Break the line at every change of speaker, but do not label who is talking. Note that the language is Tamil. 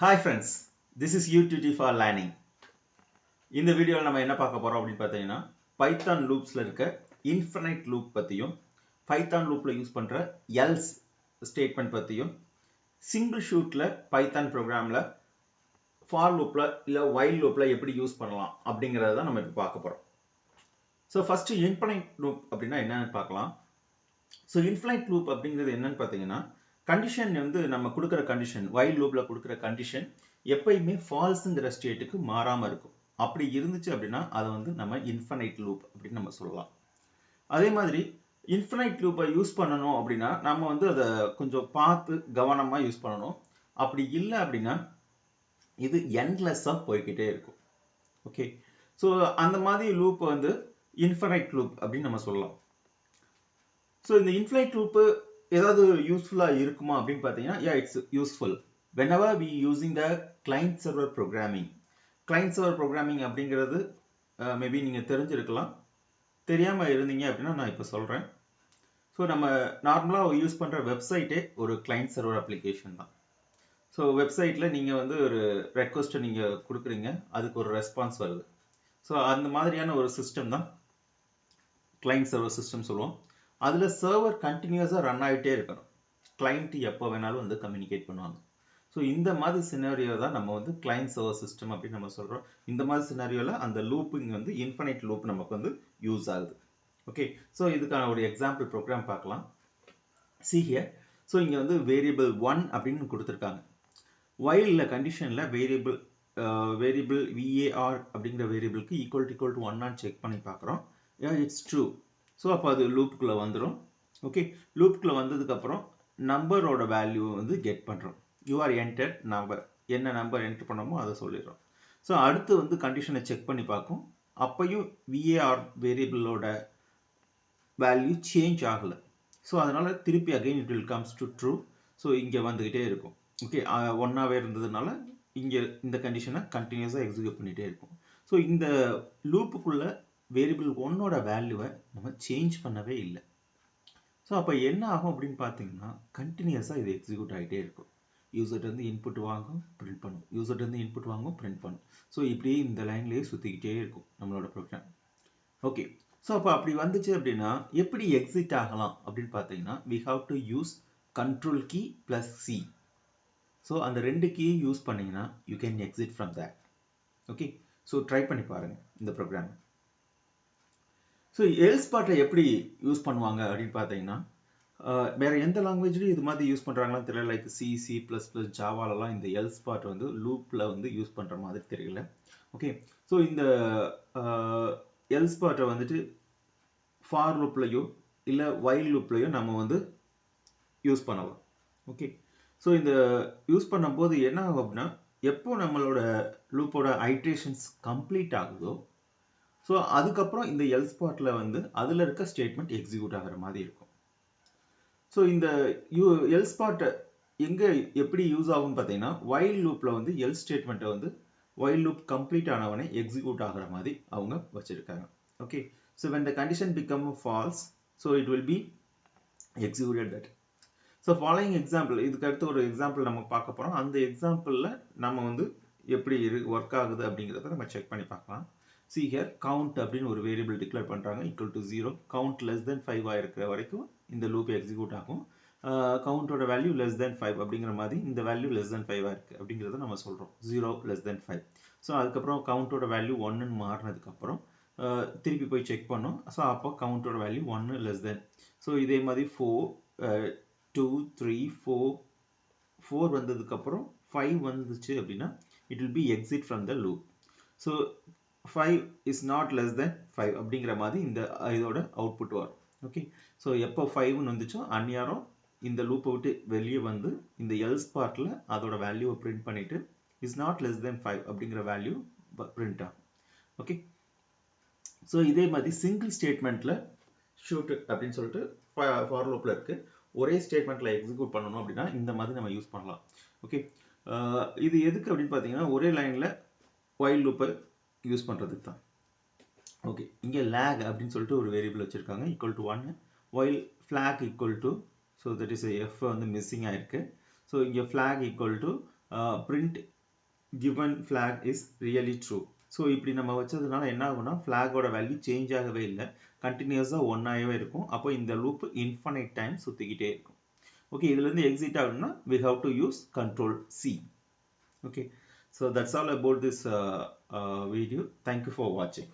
Hi friends, this is UTT for learning. இந்த வீடியோவில் நம்ம என்ன பார்க்க போறோம் அப்படின்னு பார்த்தீங்கன்னா பைத்தான் லூப்ஸ்ல இருக்க இன்ஃபினைட் லூப் பத்தியும் பைத்தான் லூப்ல யூஸ் பண்ற எல்ஸ் ஸ்டேட்மெண்ட் பத்தியும் சிங்கிள் ஷூட்ல பைத்தான் ப்ரோக்ராம்ல ஃபார் லூப்ல இல்ல வைல் லூப்ல எப்படி யூஸ் பண்ணலாம் அப்படிங்கறத தான் நம்ம இப்போ பார்க்க போறோம். ஸோ ஃபர்ஸ்ட் இன்ஃபினைட் லூப் அப்படின்னா என்னன்னு பார்க்கலாம். ஸோ இன்ஃபினைட் லூப் அப்படிங்கிறது என்னன்னு பார்த்தீங்கன்னா கண்டிஷன் வந்து நம்ம கொடுக்குற கண்டிஷன் வைல் லூப்ல கொடுக்குற கண்டிஷன் எப்பயுமே ஃபால்ஸ்ங்கிற ஸ்டேட்டுக்கு மாறாம இருக்கும். அப்படி இருந்துச்சு அப்படின்னா அதை வந்து நம்ம இன்ஃபினைட் லூப் அப்படின்னு நம்ம சொல்லலாம். அதே மாதிரி இன்ஃபினைட் லூப்பை யூஸ் பண்ணணும் அப்படின்னா நம்ம வந்து அதை கொஞ்சம் பார்த்து கவனமா யூஸ் பண்ணணும். அப்படி இல்லை அப்படின்னா இது எண்ட்லெஸ்ஸா போய்கிட்டே இருக்கும். ஓகே, ஸோ அந்த மாதிரி லூப் வந்து இன்ஃபினைட் லூப் அப்படின்னு நம்ம சொல்லலாம். ஸோ இந்த இன்ஃபினைட் லூப்பு ஏதாவது யூஸ்ஃபுல்லா இருக்குமா அப்படின்னு பார்த்தீங்கன்னா it's useful whenever we using the client server programming. client server programming அப்படிங்கிறது மேபி நீங்க தெரிஞ்சிருக்கலாம். தெரியாம இருந்தீங்க அப்படின்னா நான் இப்போ சொல்றேன். ஸோ நம்ம நார்மலா யூஸ் பண்ற வெப்சைட்டே ஒரு கிளைண்ட் சர்வர் அப்ளிகேஷன் தான். ஸோ வெப்சைட்ல நீங்க வந்து ஒரு ரெக்வஸ்ட்டை நீங்க கொடுக்குறீங்க, அதுக்கு ஒரு ரெஸ்பான்ஸ் வருது. ஸோ அந்த மாதிரியான ஒரு சிஸ்டம் தான் கிளைண்ட் சர்வர் சிஸ்டம் சொல்லுவோம். அதுல சர்வர் கண்டினியூஸா ரன் ஆகிட்டே இருக்கணும். கிளைண்ட் எப்போ வேணாலும் வந்து கம்யூனிகேட் பண்ணுவாங்க. ஸோ இந்த மாதிரி சினாரியோ தான் நம்ம வந்து கிளைண்ட் சர்வர் சிஸ்டம் அப்படின்னு நம்ம சொல்றோம். இந்த மாதிரி சினாரியோல அந்த லூப்பிங் வந்து இன்ஃபினைட் லூப் நமக்கு வந்து யூஸ் ஆகுது. ஓகே, ஸோ இதுக்கான ஒரு எக்ஸாம்பிள் ப்ரோக்ராம் பார்க்கலாம். see here. ஸோ இங்க வந்து வேரியபிள் 1 அப்படின்னு கொடுத்துருக்காங்க. while கண்டிஷன்ல வேரியபிள் var அப்படிங்கிற வேரியபிளுக்கு ஈக்குவல் டு 1 செக் பண்ணி பார்க்குறோம். It's true. ஸோ அப்போ அது லூப்புக்குள்ள வந்துடும். ஓகே, லூப்புக்குள்ள வந்ததுக்கு அப்புறம் நம்பரோட வேல்யூ வந்து கெட் பண்றோம். யூ ஆர் என்டர் நம்பர், என்ன நம்பர் என்டர் பண்ணமோ அதை சொல்லிடுறோம். ஸோ அடுத்து வந்து கண்டிஷனை செக் பண்ணி பார்க்கும். அப்பையும் விஏஆர் வேரியபிளோட வேல்யூ சேஞ்ச் ஆகலை. ஸோ அதனால திருப்பி again it will comes to true. So இங்கே வந்துகிட்டே இருக்கும். ஓகே, ஒன்னாவே இருந்ததுனால இங்கே இந்த கண்டிஷனை கண்டினியூஸாக எக்ஸிக்யூட் பண்ணிகிட்டே இருக்கும். ஸோ இந்த லூப்புக்குள்ள வேரியபிள் 1ஓட வேல்யூவை நம்ம சேஞ்ச் பண்ணவே இல்லை. ஸோ அப்போ என்ன ஆகும் அப்படின்னு பார்த்தீங்கன்னா கண்டினியூஸாக இது எக்ஸிக்யூட் ஆகிட்டே இருக்கும். யூசர்ட் வந்து இன்புட் வாங்கும், பிரிண்ட் பண்ணும், யூசர்ட் வந்து இன்புட் வாங்கும், பிரிண்ட் பண்ணும். ஸோ இப்படியே இந்த லைன்லேயே சுற்றிக்கிட்டே இருக்கும் நம்மளோட ப்ரோக்ராம். ஓகே, ஸோ அப்போ அப்படி வந்துச்சு அப்படின்னா எப்படி எக்ஸிட் ஆகலாம் அப்படின்னு பார்த்தீங்கன்னா we have to use control key plus C. So அந்த ரெண்டு கீ யூஸ் பண்ணீங்கன்னா you can exit from that. Okay, so try பண்ணி பாருங்க இந்த ப்ரோக்ராம். ஸோ எல்ஸ் பார்ட்டை எப்படி யூஸ் பண்ணுவாங்க அப்படின்னு பார்த்தீங்கன்னா வேற எந்த லாங்குவேஜ்லையும் இது மாதிரி யூஸ் பண்றாங்களான்னு தெரியல. லைக் C++, ஜாவாலலாம் இந்த எல்ஸ் பார்ட் வந்து லூப்ல வந்து யூஸ் பண்ற மாதிரி தெரியல. ஓகே, ஸோ இந்த எல்ஸ் பார்ட்டை வந்துட்டு ஃபார் லூப்லையோ இல்லை வைல் லூப்லையோ நம்ம வந்து யூஸ் பண்ணலாம். ஓகே, ஸோ இந்த யூஸ் பண்ணும்போது என்ன ஆகும் அப்படின்னா எப்போ நம்மளோட லூப்போட ஐட்ரேஷன்ஸ் கம்ப்ளீட் ஆகுதோ ஸோ அதுக்கப்புறம் இந்த எல்ஸ் பார்ட்ல வந்து அதில் இருக்க ஸ்டேட்மெண்ட் எக்ஸிக்யூட் ஆகிற மாதிரி இருக்கும். ஸோ இந்த எல்ஸ் பார்ட் எங்கே எப்படி யூஸ் ஆகும்னு பார்த்தீங்கன்னா வைல் லூப்பில் வந்து எல் ஸ்டேட்மெண்ட்டை வந்து வைல் லூப் கம்ப்ளீட் ஆனவனே எக்ஸிக்யூட் ஆகிற மாதிரி அவங்க வச்சுருக்காங்க. Okay, so when the condition become false, so it will be executed that. So following example, இதுக்கு அடுத்து ஒரு எக்ஸாம்பிள் நம்ம பார்க்க போகிறோம். அந்த எக்ஸாம்பிளில் நம்ம வந்து எப்படி ஒர்க் ஆகுது அப்படிங்கிறத நம்ம செக் பண்ணி பார்க்கலாம். see here count அப்படின்னு ஒரு வேரியபிள் டிக்ளேர் பண்றாங்க equal to 0. count less than 5 இருக்கிற வரைக்கும் இந்த லூப் எக்ஸிக்யூட் ஆகும். கவுண்டோட வேல்யூ less than 5 அப்படிங்கிற மாதிரி இந்த வேல்யூ less than 5 இருக்கு அப்படிங்கிறத நம்ம சொல்றோம். 0 less than 5. ஸோ அதுக்கப்புறம் கவுண்டோட வேல்யூ 1ன்னு மாறினதுக்கு அப்புறம் திருப்பி போய் செக் பண்ணோம். ஸோ அப்போ கவுண்டோட வேல்யூ 1 less than. ஸோ இதே மாதிரி 4 2 3 4 வந்ததுக்கு அப்புறம் 5 வந்துச்சு அப்படின்னா it will be exit from the loop. So 5 is not less than 5 அப்படிங்கிற மாதிரி இந்த இதோட அவுட்புட் வரும். ஓகே, ஸோ எப்போ 5ன்னு வந்துச்சோ அந்நியாரம் இந்த லூப்பை விட்டு வெளியே வந்து இந்த எல்ஸ் பார்ட்ல அதோட வேல்யூவை பிரிண்ட் பண்ணிட்டு is not less than 5 அப்படிங்கிற வேல்யூ பிரிண்ட் ஆகும். ஓகே, ஸோ இதே மாதிரி சிங்கிள் ஸ்டேட்மெண்ட்ல ஷூட் அப்படின்னு சொல்லிட்டு ஃபார் லூப்ல இருக்கு. ஒரே ஸ்டேட்மெண்ட்ல எக்ஸிக்யூட் பண்ணணும் அப்படின்னா இந்த மாதிரி நம்ம யூஸ் பண்ணலாம். ஓகே, இது எதுக்கு அப்படின்னு பார்த்தீங்கன்னா ஒரே லைன்ல வைல் லூப்பை யூஸ் பண்றதுக்கு தான். ஓகே, இங்க lag அப்படின்னு சொல்லிட்டு ஒரு வேரியபிள் வச்சிருக்காங்க equal to 1 while flag equal to, so that is f வந்து மிஸ்ஸிங் ஆயிருக்கு. ஸோ இங்க flag equal to print given flag is really true. So இப்படி நம்ம வச்சதுனால என்ன ஆகும்னா ஃப்ளாகோட வேல்யூ சேஞ்ச் ஆகவே இல்லை, கண்டினியூஸாக ஒன்னாகவே இருக்கும். அப்போ இந்த லூப் இன்ஃபனைட் டைம் சுற்றிக்கிட்டே இருக்கும். ஓகே, இதுலேருந்து எக்ஸிட் ஆகணும்னா we have to use control C. Okay, so that's all about this video. Thank you for watching.